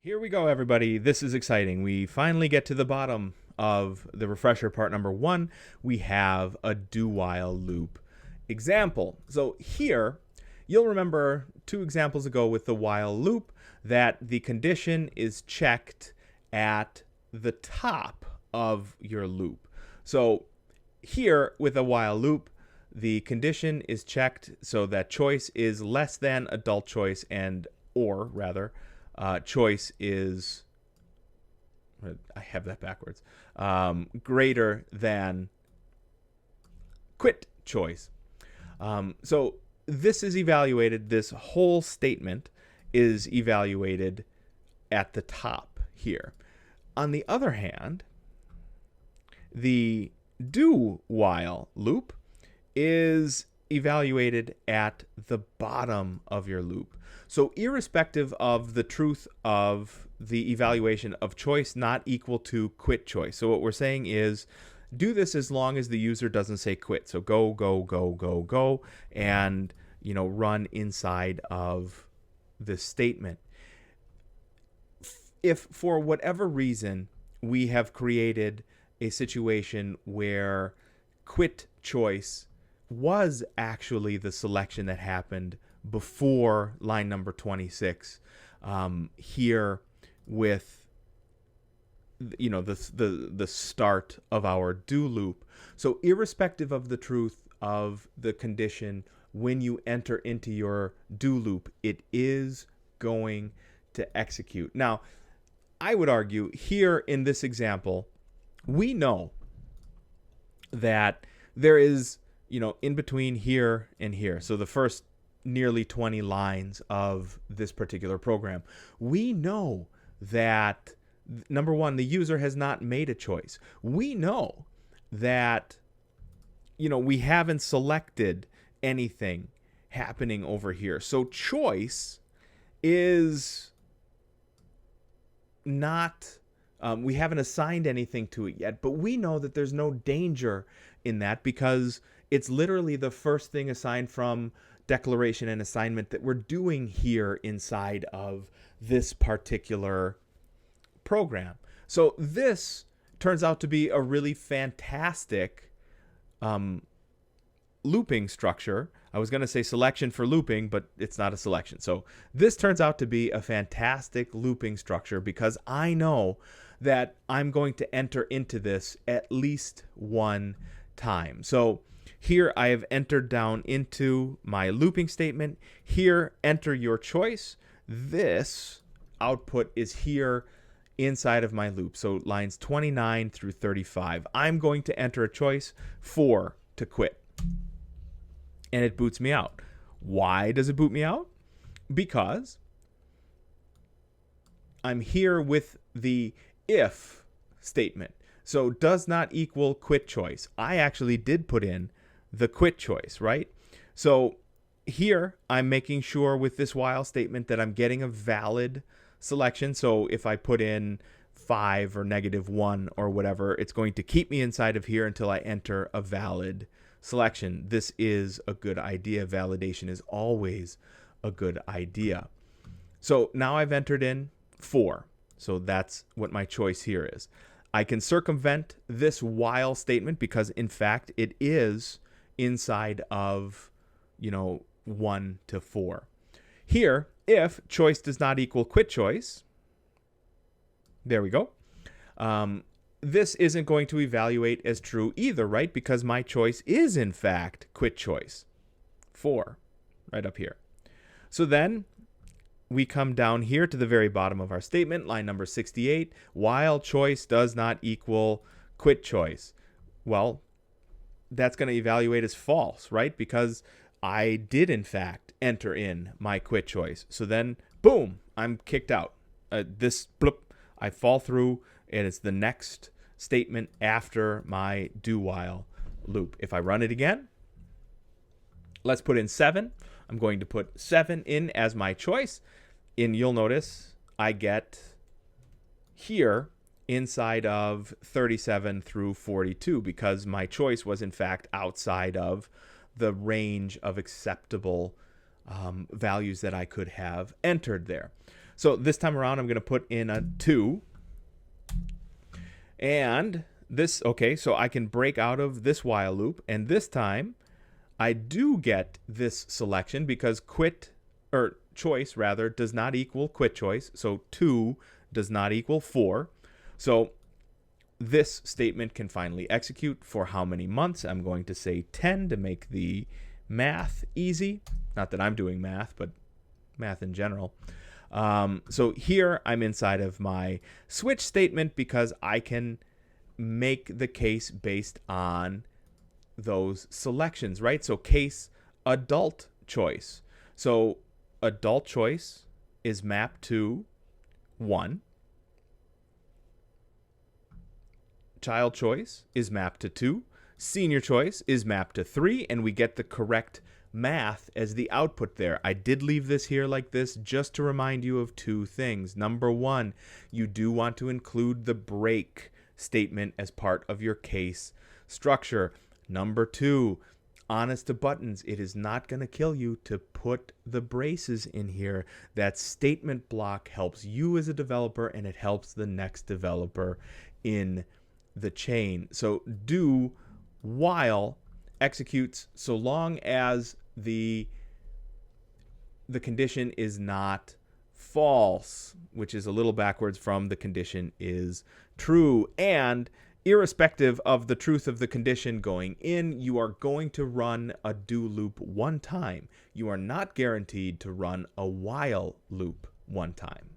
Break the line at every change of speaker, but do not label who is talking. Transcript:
Here we go, everybody. This is exciting. We finally get to the bottom of the refresher part number 1. We have a do-while loop example. So here, you'll remember 2 examples ago with the while loop that the condition is checked at the top of your loop. So here with a while loop, the condition is checked so that choice is less than adult choice or rather, choice is, I have that backwards, greater than quit choice. So this is evaluated, this whole statement is evaluated at the top here. On the other hand, the do while loop is evaluated at the bottom of your loop. So irrespective of the truth of the evaluation of choice not equal to quit choice. So what we're saying is do this as long as the user doesn't say quit. So go, go, go, go, go, and run inside of this statement. If for whatever reason we have created a situation where quit choice was actually the selection that happened before line number 26, here with the start of our do loop. So irrespective of the truth of the condition when you enter into your do loop, it is going to execute. Now, I would argue here in this example, we know that there is in between here and here. So the first nearly 20 lines of this particular program, we know that, number one, the user has not made a choice. We know that, we haven't selected anything happening over here. So choice is not, we haven't assigned anything to it yet, but we know that there's no danger in that because it's literally the first thing assigned from declaration and assignment that we're doing here inside of this particular program. So this turns out to be a really fantastic looping structure. I was going to say selection for looping, but it's not a selection. So this turns out to be a fantastic looping structure because I know that I'm going to enter into this at least one time. So here I have entered down into my looping statement. Here, enter your choice. This output is here inside of my loop. So lines 29 through 35. I'm going to enter a choice 4 to quit. And it boots me out. Why does it boot me out? Because I'm here with the if statement. So does not equal quit choice. I actually did put in the quit choice, right? So here I'm making sure with this while statement that I'm getting a valid selection. So if I put in 5 or -1 or whatever, it's going to keep me inside of here until I enter a valid selection. This is a good idea. Validation is always a good idea. So now I've entered in 4. So that's what my choice here is. I can circumvent this while statement because in fact it is inside of 1 to 4. Here, if choice does not equal quit choice, there we go. This isn't going to evaluate as true either, right? Because my choice is in fact quit choice 4, right up here. So then we come down here to the very bottom of our statement, line number 68, while choice does not equal quit choice. Well, that's going to evaluate as false, right? Because I did, in fact, enter in my quit choice. So then, boom, I'm kicked out. I fall through, and it's the next statement after my do while loop. If I run it again, let's put in 7. I'm going to put 7 in as my choice. And you'll notice I get here inside of 37 through 42 because my choice was in fact outside of the range of acceptable values that I could have entered there. So this time around, I'm going to put in a 2. And this, okay, so I can break out of this while loop. And this time, I do get this selection because choice rather does not equal quit choice. So 2 does not equal 4. So this statement can finally execute for how many months? I'm going to say 10 to make the math easy. Not that I'm doing math, but math in general. So here I'm inside of my switch statement because I can make the case based on those selections, right? So case adult choice. So adult choice is mapped to 1. Child choice is mapped to 2. Senior choice is mapped to 3, and we get the correct math as the output there. I did leave this here like this just to remind you of 2 things. Number 1, you do want to include the break statement as part of your case structure. Number 2, honest to buttons, it is not going to kill you to put the braces in here. That statement block helps you as a developer, and it helps the next developer in the chain. So do while executes so long as the condition is not false, which is a little backwards from the condition is true. And irrespective of the truth of the condition going in, you are going to run a do loop 1 time. You are not guaranteed to run a while loop 1 time.